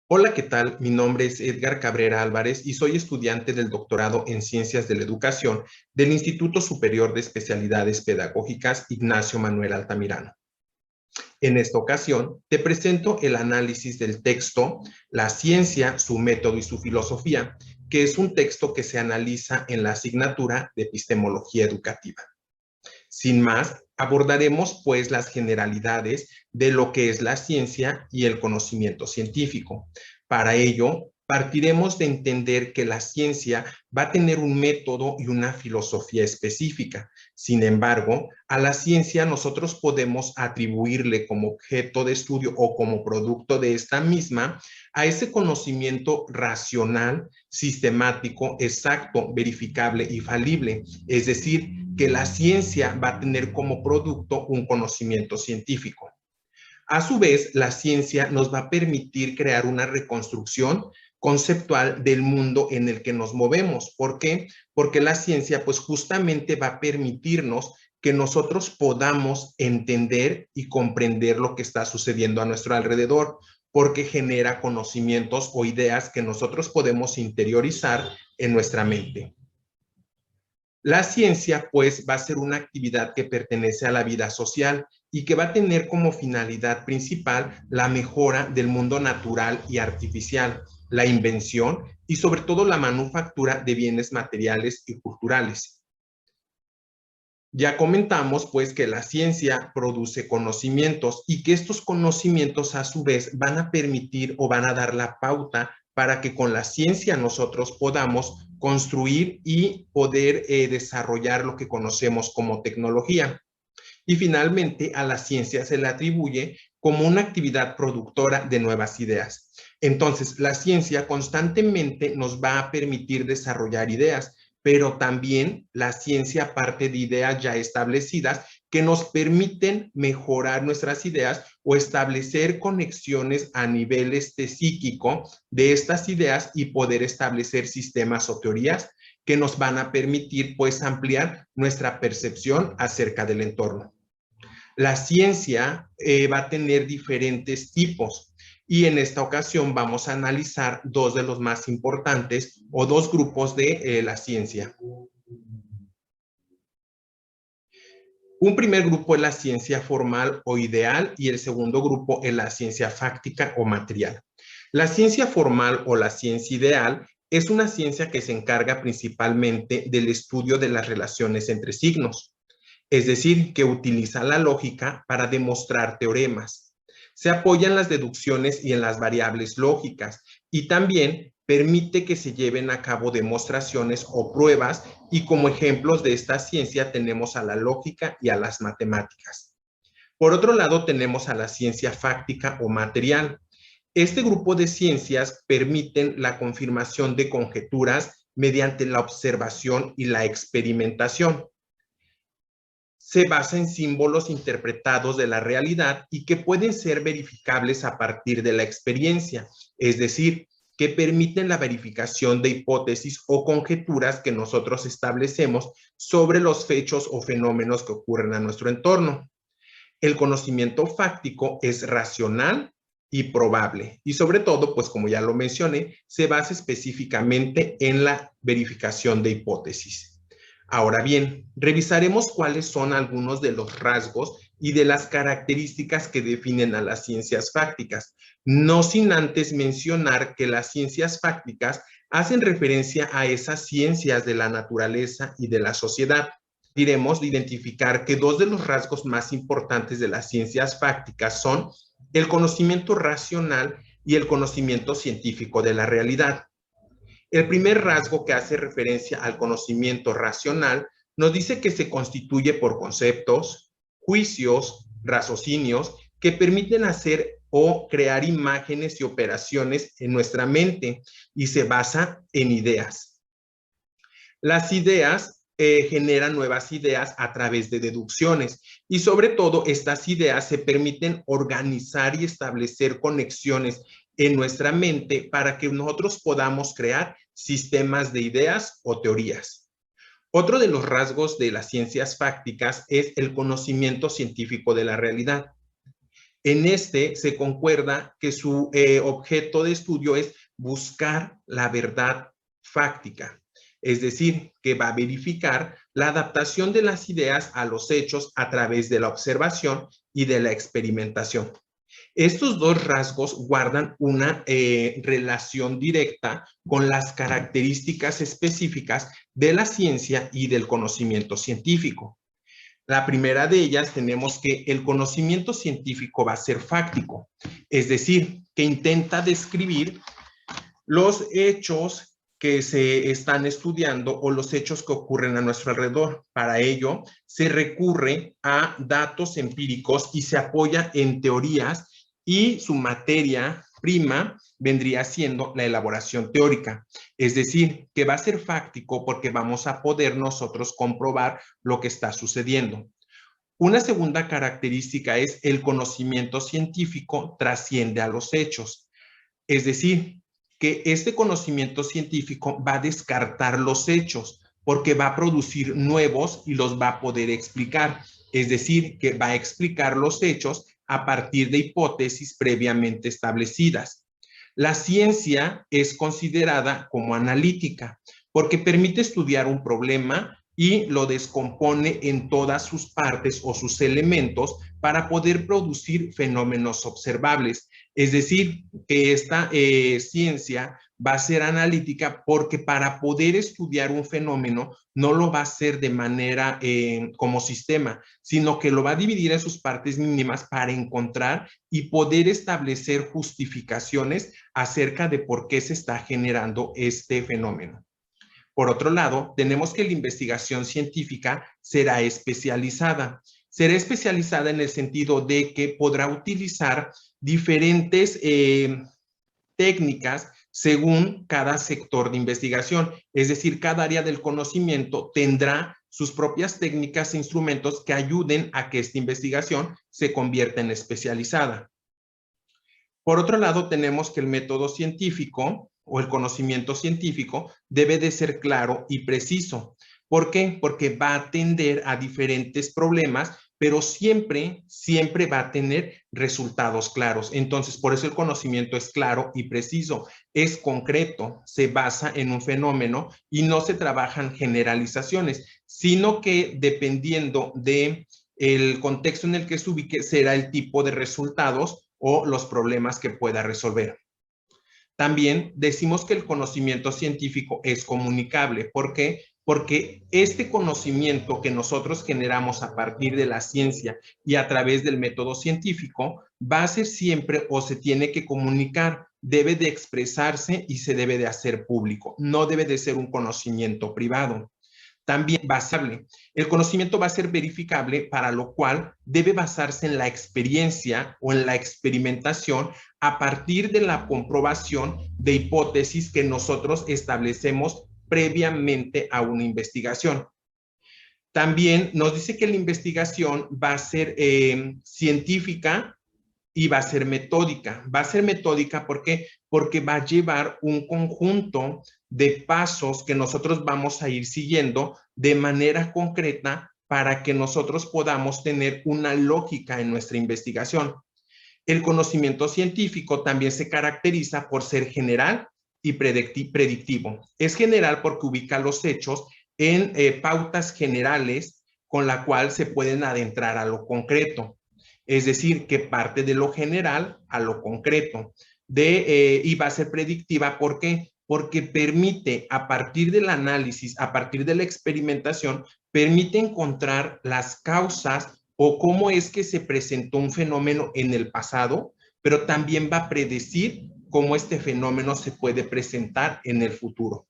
Hola, ¿qué tal? Mi nombre es Edgar Cabrera Álvarez y soy estudiante del doctorado en Ciencias de la Educación del Instituto Superior de Especialidades Pedagógicas Ignacio Manuel Altamirano. En esta ocasión, te presento el análisis del texto La ciencia, su método y su filosofía, que es un texto que se analiza en la asignatura de Epistemología Educativa. Sin más, abordaremos pues las generalidades de lo que es la ciencia y el conocimiento científico. Para ello, partiremos de entender que la ciencia va a tener un método y una filosofía específica. Sin embargo, a la ciencia nosotros podemos atribuirle como objeto de estudio o como producto de esta misma a ese conocimiento racional, sistemático, exacto, verificable y falible. Es decir, que la ciencia va a tener como producto un conocimiento científico. A su vez, la ciencia nos va a permitir crear una reconstrucción conceptual del mundo en el que nos movemos. ¿Por qué? Porque la ciencia pues justamente va a permitirnos que nosotros podamos entender y comprender lo que está sucediendo a nuestro alrededor, porque genera conocimientos o ideas que nosotros podemos interiorizar en nuestra mente. La ciencia, pues, va a ser una actividad que pertenece a la vida social y que va a tener como finalidad principal la mejora del mundo natural y artificial, la invención y sobre todo la manufactura de bienes materiales y culturales. Ya comentamos, pues, que la ciencia produce conocimientos y que estos conocimientos a su vez van a permitir o van a dar la pauta para que con la ciencia nosotros podamos construir y poder desarrollar lo que conocemos como tecnología. Y finalmente, a la ciencia se le atribuye como una actividad productora de nuevas ideas. Entonces, la ciencia constantemente nos va a permitir desarrollar ideas, pero también la ciencia parte de ideas ya establecidas que nos permiten mejorar nuestras ideas o establecer conexiones a nivel psíquico de estas ideas y poder establecer sistemas o teorías que nos van a permitir pues ampliar nuestra percepción acerca del entorno. La ciencia va a tener diferentes tipos y en esta ocasión vamos a analizar dos de los más importantes o dos grupos de la ciencia. Un primer grupo es la ciencia formal o ideal y el segundo grupo es la ciencia fáctica o material. La ciencia formal o la ciencia ideal es una ciencia que se encarga principalmente del estudio de las relaciones entre signos, es decir, que utiliza la lógica para demostrar teoremas. Se apoya en las deducciones y en las variables lógicas y también permite que se lleven a cabo demostraciones o pruebas y como ejemplos de esta ciencia tenemos a la lógica y a las matemáticas. Por otro lado, tenemos a la ciencia fáctica o material. Este grupo de ciencias permiten la confirmación de conjeturas mediante la observación y la experimentación. Se basa en símbolos interpretados de la realidad y que pueden ser verificables a partir de la experiencia, es decir, que permiten la verificación de hipótesis o conjeturas que nosotros establecemos sobre los hechos o fenómenos que ocurren a nuestro entorno. El conocimiento fáctico es racional y probable y sobre todo, pues como ya lo mencioné, se basa específicamente en la verificación de hipótesis. Ahora bien, revisaremos cuáles son algunos de los rasgos y de las características que definen a las ciencias fácticas, no sin antes mencionar que las ciencias fácticas hacen referencia a esas ciencias de la naturaleza y de la sociedad. Diremos de identificar que dos de los rasgos más importantes de las ciencias fácticas son el conocimiento racional y el conocimiento científico de la realidad. El primer rasgo que hace referencia al conocimiento racional nos dice que se constituye por conceptos, juicios, raciocinios que permiten hacer o crear imágenes y operaciones en nuestra mente y se basa en ideas. Las ideas generan nuevas ideas a través de deducciones y sobre todo estas ideas se permiten organizar y establecer conexiones en nuestra mente para que nosotros podamos crear sistemas de ideas o teorías. Otro de los rasgos de las ciencias fácticas es el conocimiento científico de la realidad. En este se concuerda que su objeto de estudio es buscar la verdad fáctica, es decir, que va a verificar la adaptación de las ideas a los hechos a través de la observación y de la experimentación. Estos dos rasgos guardan una relación directa con las características específicas de la ciencia y del conocimiento científico. La primera de ellas tenemos que el conocimiento científico va a ser fáctico, es decir, que intenta describir los hechos que se están estudiando o los hechos que ocurren a nuestro alrededor. Para ello, se recurre a datos empíricos y se apoya en teorías y su materia prima vendría siendo la elaboración teórica. Es decir, que va a ser fáctico porque vamos a poder nosotros comprobar lo que está sucediendo. Una segunda característica es el conocimiento científico trasciende a los hechos. Es decir, que este conocimiento científico va a descartar los hechos porque va a producir nuevos y los va a poder explicar. Es decir, que va a explicar los hechos a partir de hipótesis previamente establecidas. La ciencia es considerada como analítica porque permite estudiar un problema y lo descompone en todas sus partes o sus elementos para poder producir fenómenos observables. Es decir, que esta ciencia va a ser analítica porque para poder estudiar un fenómeno no lo va a hacer de manera como sistema, sino que lo va a dividir en sus partes mínimas para encontrar y poder establecer justificaciones acerca de por qué se está generando este fenómeno. Por otro lado, tenemos que la investigación científica será especializada. Será especializada en el sentido de que podrá utilizar diferentes técnicas según cada sector de investigación. Es decir, cada área del conocimiento tendrá sus propias técnicas e instrumentos que ayuden a que esta investigación se convierta en especializada. Por otro lado, tenemos que el método científico o el conocimiento científico debe de ser claro y preciso. ¿Por qué? Porque va a atender a diferentes problemas, pero siempre va a tener resultados claros. Entonces, por eso el conocimiento es claro y preciso, es concreto, se basa en un fenómeno y no se trabajan generalizaciones, sino que dependiendo de el contexto en el que se ubique, será el tipo de resultados o los problemas que pueda resolver. También decimos que el conocimiento científico es comunicable. ¿Por qué? Porque este conocimiento que nosotros generamos a partir de la ciencia y a través del método científico va a ser siempre o se tiene que comunicar, debe de expresarse y se debe de hacer público. No debe de ser un conocimiento privado. También basable. El conocimiento va a ser verificable, para lo cual debe basarse en la experiencia o en la experimentación a partir de la comprobación de hipótesis que nosotros establecemos previamente a una investigación. También nos dice que la investigación va a ser científica y va a ser metódica. Va a ser metódica porque va a llevar un conjunto de pasos que nosotros vamos a ir siguiendo de manera concreta para que nosotros podamos tener una lógica en nuestra investigación. El conocimiento científico también se caracteriza por ser general y predictivo. Es general porque ubica los hechos en pautas generales con la cual se pueden adentrar a lo concreto. Es decir, que parte de lo general a lo concreto. Y va a ser predictiva, ¿por qué? Porque permite, a partir del análisis, a partir de la experimentación, permite encontrar las causas o cómo es que se presentó un fenómeno en el pasado, pero también va a predecir cómo este fenómeno se puede presentar en el futuro.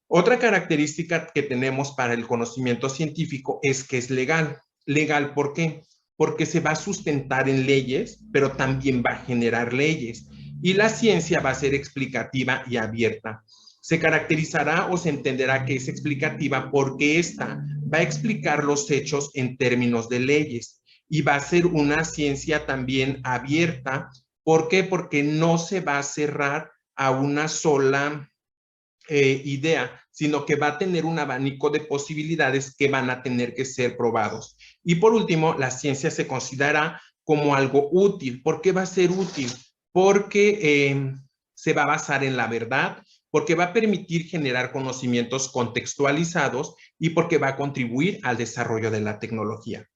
Otra característica que tenemos para el conocimiento científico es que es legal. ¿Legal por qué? Porque se va a sustentar en leyes, pero también va a generar leyes. Y la ciencia va a ser explicativa y abierta. Se caracterizará o se entenderá que es explicativa porque esta va a explicar los hechos en términos de leyes y va a ser una ciencia también abierta. ¿Por qué? Porque no se va a cerrar a una sola idea, sino que va a tener un abanico de posibilidades que van a tener que ser probados. Y por último, la ciencia se considera como algo útil. ¿Por qué va a ser útil? Porque se va a basar en la verdad, porque va a permitir generar conocimientos contextualizados y porque va a contribuir al desarrollo de la tecnología.